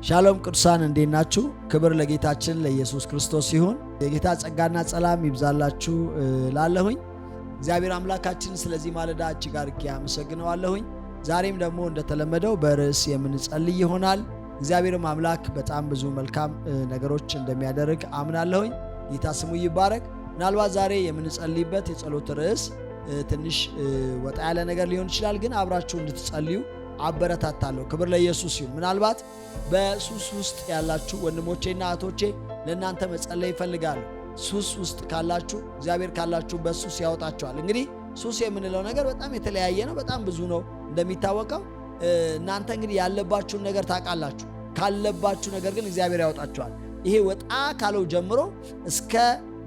ሻሎም ቅዱሳን እንዴት ናችሁ? ክብር ለጌታችን ለኢየሱስ ክርስቶስ ይሁን። የጌታ ጸጋና ሰላም ይብዛላችሁ ላለሁኝ እግዚአብሔር አምላካችን ስለዚህ ማለዳ እጅግ አድርጌ አመሰግነዋለሁኝ። ዛሬም ደግሞ እንደተለመደው በርዕስ የምንጸልይ ይሆናል። እግዚአብሔር አምላክ በጣም ብዙ መልካም ነገሮች እንደሚያደርግ አምናለሁኝ። ጌታ ስሙ ይባረክ። ምናልባት ዛሬ የምንጸልይበት የጸሎት ርዕስ ትንሽ ወጣ ያለ ነገር ሊሆን ይችላል፣ ግን አብራችሁ እንድትጸልዩ አበረታታለሁ። ክብር ለኢየሱስ ይሁን። ምናልባት በሱስ ውስጥ ያላችሁ ወንድሞቼና እህቶቼ ለእናንተ መጸለይ ይፈልጋሉ። ሱስ ውስጥ ካላችሁ እግዚአብሔር ካላችሁበት ሱስ ያወጣችኋል። እንግዲህ ሱስ የምንለው ነገር በጣም የተለያየ ነው፣ በጣም ብዙ ነው። እንደሚታወቀው እናንተ እንግዲህ ያለባችሁን ነገር ታውቃላችሁ። ካለባችሁ ነገር ግን እግዚአብሔር ያወጣችኋል። ይሄ ወጣ ካለው ጀምሮ እስከ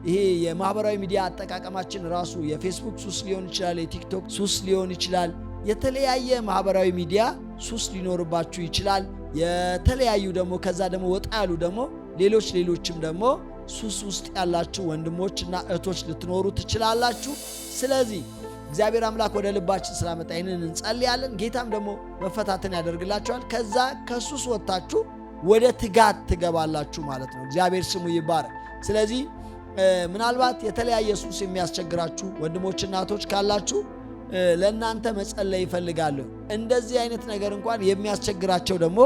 ይሄ የማህበራዊ ሚዲያ አጠቃቀማችን ራሱ የፌስቡክ ሱስ ሊሆን ይችላል፣ የቲክቶክ ሱስ ሊሆን ይችላል። የተለያየ ማህበራዊ ሚዲያ ሱስ ሊኖርባችሁ ይችላል። የተለያዩ ደግሞ ከዛ ደግሞ ወጣ ያሉ ደግሞ ሌሎችም ደግሞ ሱስ ውስጥ ያላችሁ ወንድሞችና እህቶች ልትኖሩ ትችላላችሁ። ስለዚህ እግዚአብሔር አምላክ ወደ ልባችን ስላመጣ ይህንን እንጸልያለን። ጌታም ደግሞ መፈታትን ያደርግላችኋል። ከዛ ከሱስ ወጥታችሁ ወደ ትጋት ትገባላችሁ ማለት ነው። እግዚአብሔር ስሙ ይባረክ። ስለዚህ ምናልባት የተለያየ ሱስ የሚያስቸግራችሁ ወንድሞችና እህቶች ካላችሁ ለእናንተ መጸለይ ይፈልጋለሁ። እንደዚህ አይነት ነገር እንኳን የሚያስቸግራቸው ደግሞ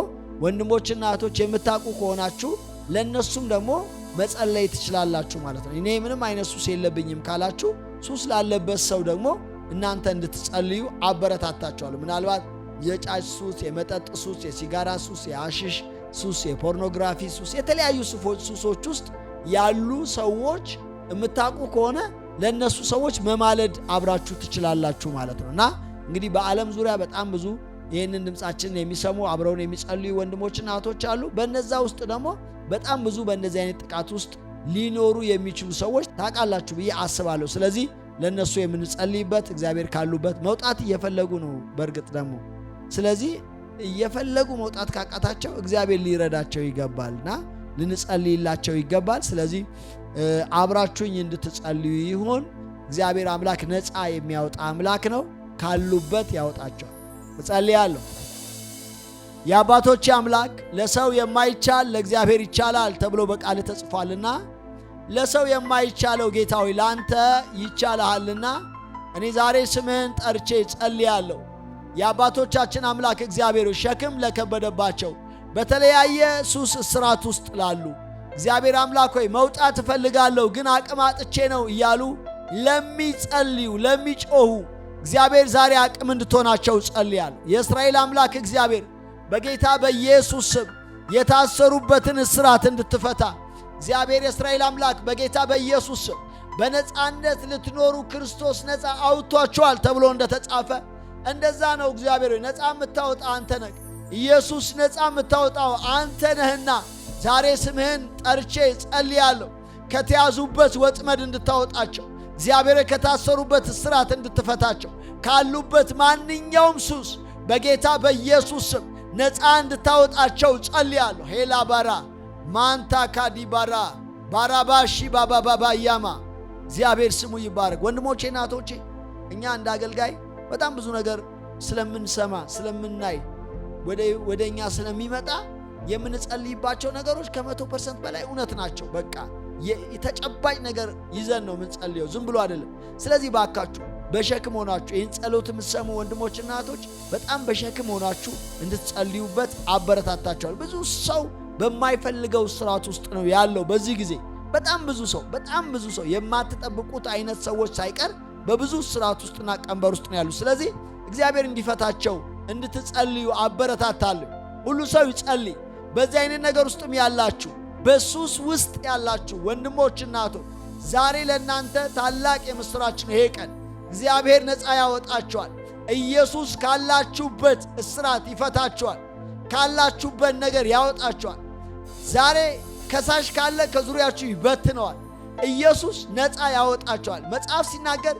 ወንድሞችና እህቶች የምታውቁ ከሆናችሁ ለእነሱም ደግሞ መጸለይ ትችላላችሁ ማለት ነው። እኔ ምንም አይነት ሱስ የለብኝም ካላችሁ ሱስ ላለበት ሰው ደግሞ እናንተ እንድትጸልዩ አበረታታችኋለሁ። ምናልባት የጫት ሱስ፣ የመጠጥ ሱስ፣ የሲጋራ ሱስ፣ የአሽሽ ሱስ፣ የፖርኖግራፊ ሱስ፣ የተለያዩ ሱሶች ውስጥ ያሉ ሰዎች የምታውቁ ከሆነ ለነሱ ሰዎች መማለድ አብራችሁ ትችላላችሁ ማለት ነው። እና እንግዲህ በዓለም ዙሪያ በጣም ብዙ ይህንን ድምፃችንን የሚሰሙ አብረውን የሚጸልዩ ወንድሞችና እህቶች አሉ። በነዛ ውስጥ ደግሞ በጣም ብዙ በእንደዚህ አይነት ጥቃት ውስጥ ሊኖሩ የሚችሉ ሰዎች ታውቃላችሁ ብዬ አስባለሁ። ስለዚህ ለነሱ የምንጸልይበት እግዚአብሔር ካሉበት መውጣት እየፈለጉ ነው በእርግጥ ደግሞ። ስለዚህ እየፈለጉ መውጣት ካቃታቸው እግዚአብሔር ሊረዳቸው ይገባልና ልንጸልይላቸው ይገባል። ስለዚህ አብራችሁኝ እንድትጸልዩ ይሁን። እግዚአብሔር አምላክ ነፃ የሚያወጣ አምላክ ነው። ካሉበት ያወጣቸዋል። እጸልያለሁ። የአባቶች አምላክ ለሰው የማይቻል ለእግዚአብሔር ይቻላል ተብሎ በቃል ተጽፏልና ለሰው የማይቻለው ጌታ ሆይ ለአንተ ይቻልሃልና እኔ ዛሬ ስምህን ጠርቼ ጸልያለሁ። የአባቶቻችን አምላክ እግዚአብሔር ሸክም ለከበደባቸው በተለያየ ሱስ እስራት ውስጥ ላሉ እግዚአብሔር አምላክ ሆይ መውጣት እፈልጋለሁ ግን አቅም አጥቼ ነው እያሉ ለሚጸልዩ ለሚጮሁ እግዚአብሔር ዛሬ አቅም እንድትሆናቸው ጸልያለሁ። የእስራኤል አምላክ እግዚአብሔር በጌታ በኢየሱስ ስም የታሰሩበትን እስራት እንድትፈታ እግዚአብሔር የእስራኤል አምላክ በጌታ በኢየሱስ ስም በነፃነት ልትኖሩ ክርስቶስ ነፃ አውጥቷቸዋል ተብሎ እንደተጻፈ እንደዛ ነው። እግዚአብሔር ነፃ የምታወጣ አንተ ነህ። ኢየሱስ ነፃ የምታወጣው አንተ ነህና ዛሬ ስምህን ጠርቼ ጸልያለሁ። ከተያዙበት ወጥመድ እንድታወጣቸው እግዚአብሔር ከታሰሩበት እስራት እንድትፈታቸው ካሉበት ማንኛውም ሱስ በጌታ በኢየሱስ ስም ነፃ እንድታወጣቸው ጸልያለሁ። ሄላ ባራ ማንታ ካዲባራ ባራባሺ ባባባያማ እግዚአብሔር ስሙ ይባረክ። ወንድሞቼና እህቶቼ እኛ እንደ አገልጋይ በጣም ብዙ ነገር ስለምንሰማ ስለምናይ ወደ እኛ ስለሚመጣ የምንጸልይባቸው ነገሮች ከ100% በላይ እውነት ናቸው። በቃ የተጨባጭ ነገር ይዘን ነው የምንጸልየው፣ ዝም ብሎ አይደለም። ስለዚህ ባካችሁ በሸክም ሆናችሁ ይህን ጸሎት የምትሰሙ ወንድሞችና እህቶች በጣም በሸክም ሆናችሁ እንድትጸልዩበት አበረታታችኋል። ብዙ ሰው በማይፈልገው ስርዓት ውስጥ ነው ያለው በዚህ ጊዜ። በጣም ብዙ ሰው የማትጠብቁት አይነት ሰዎች ሳይቀር በብዙ ስርዓት ውስጥና ቀንበር ውስጥ ነው ያሉ። ስለዚህ እግዚአብሔር እንዲፈታቸው እንድትጸልዩ አበረታታለሁ። ሁሉ ሰው ይጸልይ። በዚህ አይነት ነገር ውስጥም ያላችሁ በሱስ ውስጥ ያላችሁ ወንድሞችና እህቶች ዛሬ ለእናንተ ታላቅ የምስራች ነው። ይሄ ቀን እግዚአብሔር ነፃ ያወጣችኋል። ኢየሱስ ካላችሁበት እስራት ይፈታችኋል። ካላችሁበት ነገር ያወጣችኋል። ዛሬ ከሳሽ ካለ ከዙሪያችሁ ይበትነዋል። ኢየሱስ ነፃ ያወጣችኋል። መጽሐፍ ሲናገር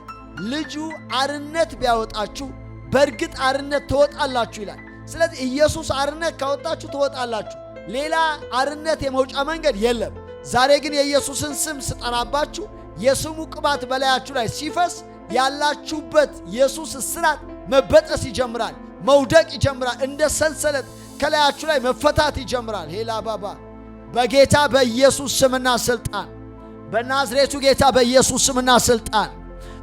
ልጁ አርነት ቢያወጣችሁ በእርግጥ አርነት ትወጣላችሁ ይላል። ስለዚህ ኢየሱስ አርነት ካወጣችሁ ትወጣላችሁ። ሌላ አርነት የመውጫ መንገድ የለም። ዛሬ ግን የኢየሱስን ስም ስጠራባችሁ የስሙ ቅባት በላያችሁ ላይ ሲፈስ ያላችሁበት የሱስ እስራት መበጠስ ይጀምራል፣ መውደቅ ይጀምራል። እንደ ሰንሰለት ከላያችሁ ላይ መፈታት ይጀምራል። ሄላ ባባ በጌታ በኢየሱስ ስምና ስልጣን፣ በናዝሬቱ ጌታ በኢየሱስ ስምና ስልጣን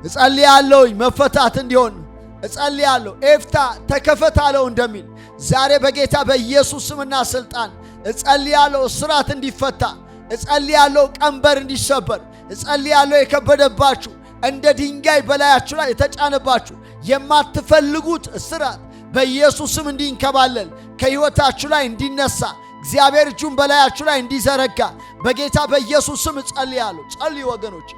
እጸልያለሁ መፈታት እንዲሆን እጸልያለሁ። ኤፍታ ተከፈት አለው እንደሚል ዛሬ በጌታ በኢየሱስ ስምና ስልጣን እጸልያለሁ እስራት እንዲፈታ፣ እጸልያለሁ ቀንበር እንዲሰበር፣ እጸልያለሁ የከበደባችሁ እንደ ድንጋይ በላያችሁ ላይ የተጫነባችሁ የማትፈልጉት እስራት በኢየሱስ ስም እንዲንከባለል ከሕይወታችሁ ላይ እንዲነሳ እግዚአብሔር እጁን በላያችሁ ላይ እንዲዘረጋ በጌታ በኢየሱስ ስም እጸልያለሁ። ጸልዩ ወገኖች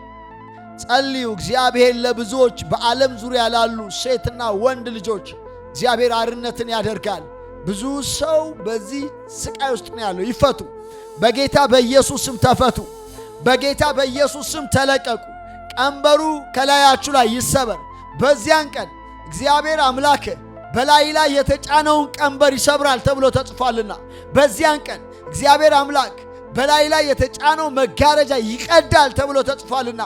ጸልዩ። እግዚአብሔር ለብዙዎች በዓለም ዙሪያ ላሉ ሴትና ወንድ ልጆች እግዚአብሔር አርነትን ያደርጋል። ብዙ ሰው በዚህ ስቃይ ውስጥ ነው ያለው። ይፈቱ በጌታ በኢየሱስ ስም ተፈቱ። በጌታ በኢየሱስ ስም ተለቀቁ። ቀንበሩ ከላያችሁ ላይ ይሰበር። በዚያን ቀን እግዚአብሔር አምላክ በላይ ላይ የተጫነውን ቀንበር ይሰብራል ተብሎ ተጽፏልና በዚያን ቀን እግዚአብሔር አምላክ በላይ ላይ የተጫነው መጋረጃ ይቀዳል ተብሎ ተጽፏልና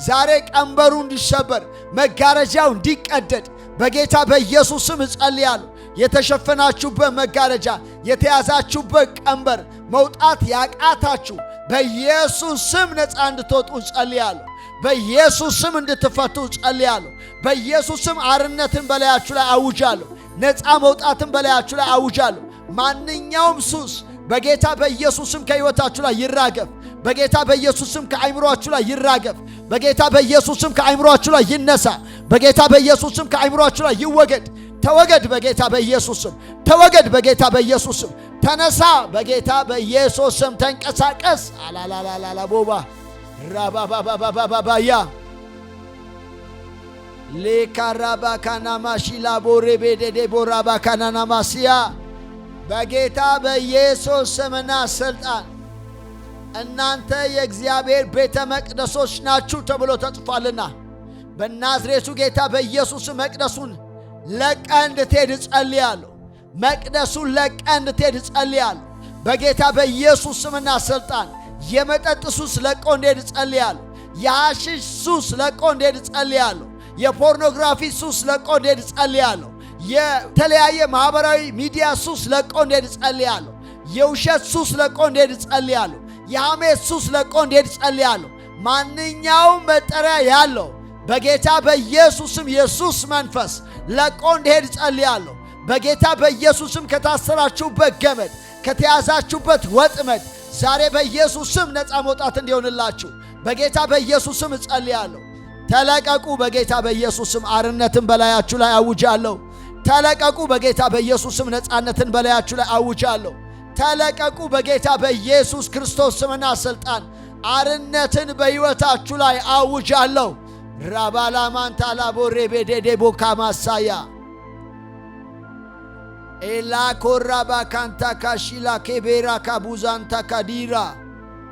ዛሬ ቀንበሩ እንዲሰበር መጋረጃው እንዲቀደድ በጌታ በኢየሱስ ስም እጸልያለሁ። የተሸፈናችሁበት መጋረጃ፣ የተያዛችሁበት ቀንበር መውጣት ያቃታችሁ በኢየሱስ ስም ነፃ እንድትወጡ እጸልያለሁ። በኢየሱስ ስም እንድትፈቱ እጸልያለሁ። በኢየሱስ ስም አርነትን በላያችሁ ላይ አውጃለሁ። ነፃ መውጣትን በላያችሁ ላይ አውጃለሁ። ማንኛውም ሱስ በጌታ በኢየሱስ ስም ከሕይወታችሁ ላይ ይራገፍ። በጌታ በኢየሱስ ስም ከአይምሮአችሁ ላይ ይራገፍ። በጌታ በኢየሱስ ስም ከአይምሮአችሁ ላይ ይነሳ። በጌታ በኢየሱስ ስም ከአይምሮአችሁ ላይ ይወገድ። ተወገድ በጌታ በኢየሱስ ስም። ተወገድ በጌታ በኢየሱስ ስም። ተነሳ በጌታ በኢየሱስ ስም። ተንቀሳቀስ። አላላላላ ቦባ ራባባባባባያ ሌካራባካናማሺላ ቦሬቤዴዴ ቦራባካናናማሲያ በጌታ በኢየሱስ ስምና ስልጣን እናንተ የእግዚአብሔር ቤተ መቅደሶች ናችሁ ተብሎ ተጽፏልና በናዝሬቱ ጌታ በኢየሱስ መቅደሱን ለቀ እንድትሄድ እጸልያለሁ። መቅደሱን ለቀ እንድትሄድ እጸልያለሁ። በጌታ በኢየሱስ ስምና ስልጣን የመጠጥ ሱስ ለቆ እንድሄድ እጸልያለሁ። የሐሺሽ ሱስ ለቆ እንድሄድ እጸልያለሁ። የፖርኖግራፊ ሱስ ለቆ እንድሄድ እጸልያለሁ። የተለያየ ማህበራዊ ሚዲያ ሱስ ለቆ እንድሄድ እጸልያለሁ። የውሸት ሱስ ለቆ እንድሄድ እጸልያለሁ። የሐሜት ሱስ ለቆ እንድሄድ እጸልያለሁ። ማንኛውም መጠሪያ ያለው በጌታ በኢየሱስም የሱስ መንፈስ ለቆ እንድሄድ እጸልያለሁ። በጌታ በኢየሱስም ከታሰራችሁበት ገመድ፣ ከተያዛችሁበት ወጥመድ ዛሬ በኢየሱስም ነፃ መውጣት እንዲሆንላችሁ በጌታ በኢየሱስም እጸልያለሁ። ተለቀቁ በጌታ በኢየሱስም። አርነትን በላያችሁ ላይ አውጃለሁ። ተለቀቁ በጌታ በኢየሱስም። ነፃነትን በላያችሁ ላይ አውጃለሁ። ተለቀቁ በጌታ በኢየሱስ ክርስቶስ ስምና ስልጣን። አርነትን በሕይወታችሁ ላይ አውጃለሁ። ራባላማንታላ ቦሬቤዴዴ ቦካማሳያ ኤላ ኮራባ ካንታ ካሺላ ኬቤራ ካቡዛንታ ካዲራ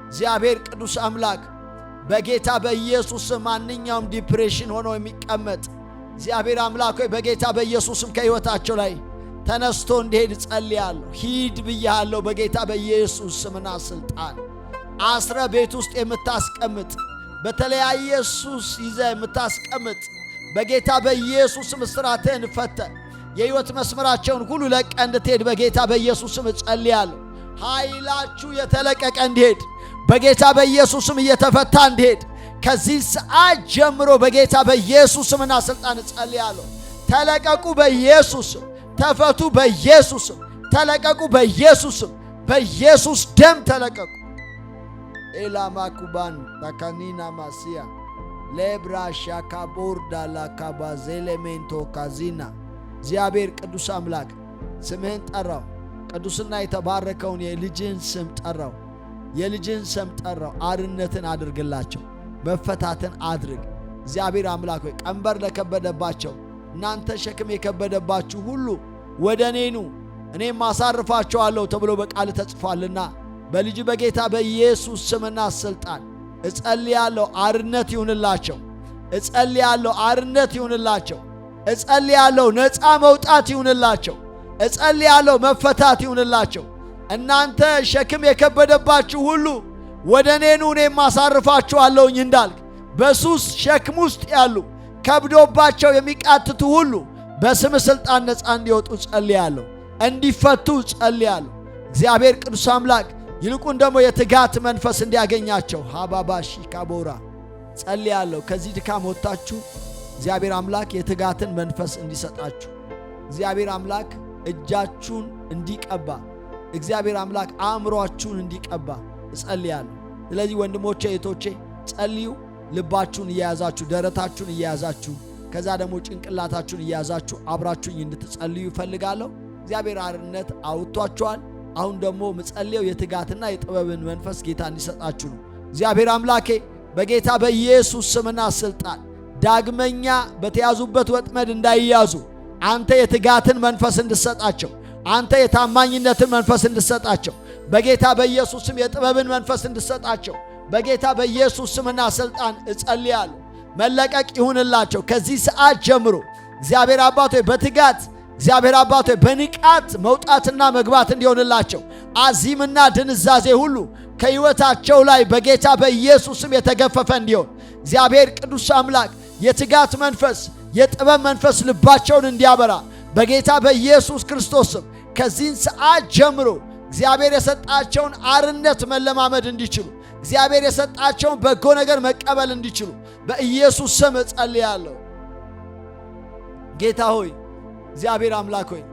እግዚአብሔር ቅዱስ አምላክ በጌታ በኢየሱስ ማንኛውም ዲፕሬሽን ሆኖ የሚቀመጥ እግዚአብሔር አምላክ ሆይ በጌታ በኢየሱስም ከሕይወታቸው ላይ ተነስቶ እንዲሄድ ጸልያለሁ። ሂድ ብያለሁ በጌታ በኢየሱስ ስምና ስልጣን። አስረ ቤት ውስጥ የምታስቀምጥ በተለያየ ሱስ ይዘ የምታስቀምጥ በጌታ በኢየሱስ ስም እስራትህን ፈተ የሕይወት መስመራቸውን ሁሉ ለቀ እንድትሄድ በጌታ በኢየሱስ ስም ጸልያለሁ። ኃይላችሁ የተለቀቀ እንዲሄድ በጌታ በኢየሱስ ስም እየተፈታ እንዲሄድ ከዚህ ሰዓት ጀምሮ በጌታ በኢየሱስ ስምና ስልጣን ጸልያለሁ። ተለቀቁ በኢየሱስ ስም። ተፈቱ በኢየሱስ ስም። ተለቀቁ በኢየሱስ ስም። በኢየሱስ ደም ተለቀቁ። ኤላማኩባን ታካኒና ማሲያ ሌብራሻ ካቦርዳ ላካባዜሌሜንቶ ካዚና እግዚአብሔር ቅዱስ አምላክ ስምህን ጠራው። ቅዱስና የተባረከውን የልጅህን ስም ጠራው። የልጅህን ስም ጠራው። አርነትን አድርግላቸው። መፈታትን አድርግ። እግዚአብሔር አምላክ ሆይ ቀንበር ለከበደባቸው እናንተ ሸክም የከበደባችሁ ሁሉ ወደ እኔ ኑ እኔም አሳርፋቸዋለሁ ተብሎ በቃል ተጽፏልና በልጅ በጌታ በኢየሱስ ስምና ስልጣን እጸልያለሁ። አርነት ይሁንላቸው። እጸልያለሁ። አርነት ይሁንላቸው። እጸልያለሁ። ነፃ መውጣት ይሁንላቸው። እጸልያለሁ። መፈታት ይሁንላቸው። እናንተ ሸክም የከበደባችሁ ሁሉ ወደ እኔ ኑ እኔም አሳርፋችኋለሁኝ እንዳልክ በሱስ ሸክም ውስጥ ያሉ ከብዶባቸው የሚቃትቱ ሁሉ በስም ስልጣን ነፃ እንዲወጡ ጸልያለሁ። እንዲፈቱ ጸልያለሁ። እግዚአብሔር ቅዱስ አምላክ ይልቁን ደግሞ የትጋት መንፈስ እንዲያገኛቸው ሃባባሺ ካቦራ ጸልያለሁ። ከዚህ ድካም ወጥታችሁ እግዚአብሔር አምላክ የትጋትን መንፈስ እንዲሰጣችሁ፣ እግዚአብሔር አምላክ እጃችሁን እንዲቀባ፣ እግዚአብሔር አምላክ አእምሮአችሁን እንዲቀባ እጸልያለሁ። ስለዚህ ወንድሞቼ እህቶቼ ጸልዩ። ልባችሁን እየያዛችሁ ደረታችሁን እየያዛችሁ ከዛ ደግሞ ጭንቅላታችሁን እየያዛችሁ አብራችሁኝ እንድትጸልዩ እፈልጋለሁ። እግዚአብሔር አርነት አውጥቷችኋል። አሁን ደግሞ ምጸልየው የትጋትና የጥበብን መንፈስ ጌታ እንዲሰጣችሁ ነው። እግዚአብሔር አምላኬ በጌታ በኢየሱስ ስምና ስልጣን ዳግመኛ በተያዙበት ወጥመድ እንዳይያዙ አንተ የትጋትን መንፈስ እንድሰጣቸው፣ አንተ የታማኝነትን መንፈስ እንድሰጣቸው፣ በጌታ በኢየሱስ ስም የጥበብን መንፈስ እንድሰጣቸው በጌታ በኢየሱስ ስምና ስልጣን እጸልያለሁ። መለቀቅ ይሁንላቸው ከዚህ ሰዓት ጀምሮ እግዚአብሔር አባቶ በትጋት እግዚአብሔር አባቶ በንቃት መውጣትና መግባት እንዲሆንላቸው አዚምና ድንዛዜ ሁሉ ከሕይወታቸው ላይ በጌታ በኢየሱስ ስም የተገፈፈ እንዲሆን እግዚአብሔር ቅዱስ አምላክ የትጋት መንፈስ የጥበብ መንፈስ ልባቸውን እንዲያበራ በጌታ በኢየሱስ ክርስቶስ ስም ከዚህ ሰዓት ጀምሮ እግዚአብሔር የሰጣቸውን አርነት መለማመድ እንዲችሉ እግዚአብሔር የሰጣቸውን በጎ ነገር መቀበል እንዲችሉ በኢየሱስ ስም እጸልያለሁ። ጌታ ሆይ እግዚአብሔር አምላክ ሆይ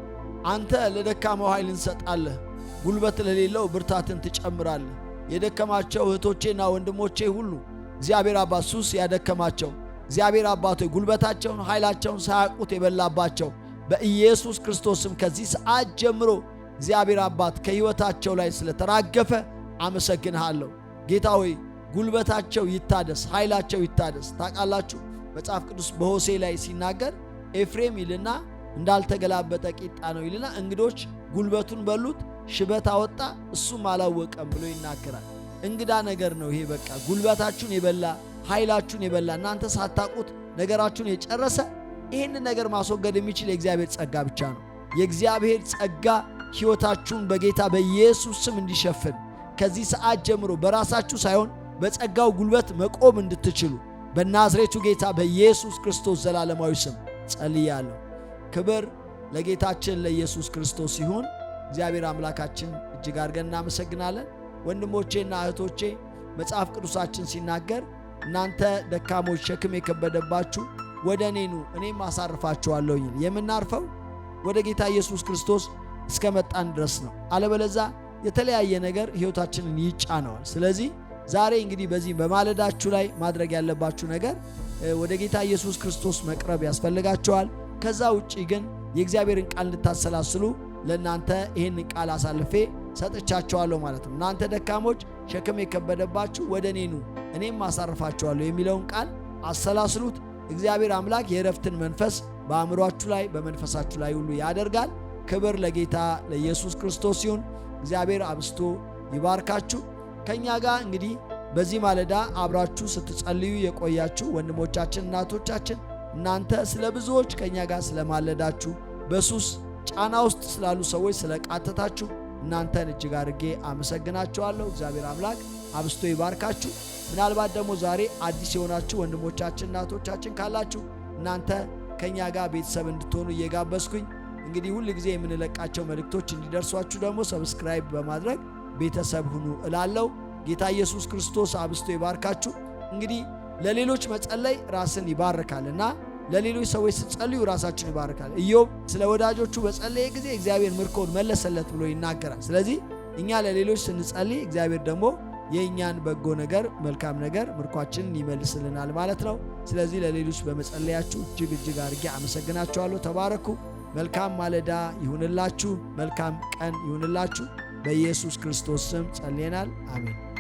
አንተ ለደካማው ኃይል እንሰጣለህ፣ ጉልበት ለሌለው ብርታትን ትጨምራለህ። የደከማቸው እህቶቼና ወንድሞቼ ሁሉ እግዚአብሔር አባት ሱስ ያደከማቸው እግዚአብሔር አባት ሆይ ጉልበታቸውን ኃይላቸውን ሳያውቁት የበላባቸው በኢየሱስ ክርስቶስም ከዚህ ሰዓት ጀምሮ እግዚአብሔር አባት ከሕይወታቸው ላይ ስለተራገፈ አመሰግንሃለሁ። ጌታ ሆይ ጉልበታቸው ይታደስ፣ ኃይላቸው ይታደስ። ታውቃላችሁ መጽሐፍ ቅዱስ በሆሴዕ ላይ ሲናገር ኤፍሬም ይልና እንዳልተገላበጠ ቂጣ ነው ይልና እንግዶች ጉልበቱን በሉት፣ ሽበት አወጣ፣ እሱም አላወቀም ብሎ ይናገራል። እንግዳ ነገር ነው ይሄ። በቃ ጉልበታችሁን የበላ ኃይላችሁን የበላ እናንተ ሳታውቁት ነገራችሁን የጨረሰ ይህንን ነገር ማስወገድ የሚችል የእግዚአብሔር ጸጋ ብቻ ነው። የእግዚአብሔር ጸጋ ሕይወታችሁን በጌታ በኢየሱስ ስም እንዲሸፍን ከዚህ ሰዓት ጀምሮ በራሳችሁ ሳይሆን በጸጋው ጉልበት መቆም እንድትችሉ በናዝሬቱ ጌታ በኢየሱስ ክርስቶስ ዘላለማዊ ስም ጸልያለሁ። ክብር ለጌታችን ለኢየሱስ ክርስቶስ ይሁን። እግዚአብሔር አምላካችን እጅግ አድርገን እናመሰግናለን። ወንድሞቼና እህቶቼ መጽሐፍ ቅዱሳችን ሲናገር እናንተ ደካሞች ሸክም የከበደባችሁ ወደ እኔ ኑ እኔም አሳርፋችኋለሁ። የምናርፈው ወደ ጌታ ኢየሱስ ክርስቶስ እስከ መጣን ድረስ ነው። አለበለዛ የተለያየ ነገር ሕይወታችንን ይጫነዋል። ስለዚህ ዛሬ እንግዲህ በዚህ በማለዳችሁ ላይ ማድረግ ያለባችሁ ነገር ወደ ጌታ ኢየሱስ ክርስቶስ መቅረብ ያስፈልጋችኋል። ከዛ ውጪ ግን የእግዚአብሔርን ቃል እንድታሰላስሉ ለእናንተ ይህንን ቃል አሳልፌ ሰጥቻችኋለሁ ማለት ነው። እናንተ ደካሞች ሸክም የከበደባችሁ ወደ እኔ ኑ እኔም አሳርፋችኋለሁ የሚለውን ቃል አሰላስሉት። እግዚአብሔር አምላክ የእረፍትን መንፈስ በአእምሯችሁ ላይ በመንፈሳችሁ ላይ ሁሉ ያደርጋል። ክብር ለጌታ ለኢየሱስ ክርስቶስ ይሁን። እግዚአብሔር አብስቶ ይባርካችሁ። ከኛ ጋር እንግዲህ በዚህ ማለዳ አብራችሁ ስትጸልዩ የቆያችሁ ወንድሞቻችን እናቶቻችን እናንተ ስለ ብዙዎች ከኛ ጋር ስለማለዳችሁ በሱስ ጫና ውስጥ ስላሉ ሰዎች ስለቃተታችሁ እናንተን እጅግ አድርጌ አመሰግናችኋለሁ። እግዚአብሔር አምላክ አብስቶ ይባርካችሁ። ምናልባት ደግሞ ዛሬ አዲስ የሆናችሁ ወንድሞቻችን እናቶቻችን ካላችሁ እናንተ ከኛ ጋር ቤተሰብ እንድትሆኑ እየጋበዝኩኝ እንግዲህ ሁል ጊዜ የምንለቃቸው መልእክቶች እንዲደርሷችሁ ደግሞ ሰብስክራይብ በማድረግ ቤተሰብ ሁኑ እላለሁ። ጌታ ኢየሱስ ክርስቶስ አብስቶ ይባርካችሁ። እንግዲህ ለሌሎች መጸለይ ራስን ይባርካልና ለሌሎች ሰዎች ስትጸልዩ ራሳችሁን ይባርካል። ኢዮብ ስለ ወዳጆቹ በጸለየ ጊዜ እግዚአብሔር ምርኮን መለሰለት ብሎ ይናገራል። ስለዚህ እኛ ለሌሎች ስንጸልይ እግዚአብሔር ደግሞ የእኛን በጎ ነገር መልካም ነገር ምርኳችንን ይመልስልናል ማለት ነው። ስለዚህ ለሌሎች በመጸለያችሁ እጅግ አድርጌ አመሰግናችኋለሁ። ተባረኩ። መልካም ማለዳ ይሁንላችሁ። መልካም ቀን ይሁንላችሁ። በኢየሱስ ክርስቶስ ስም ጸልየናል። አሜን።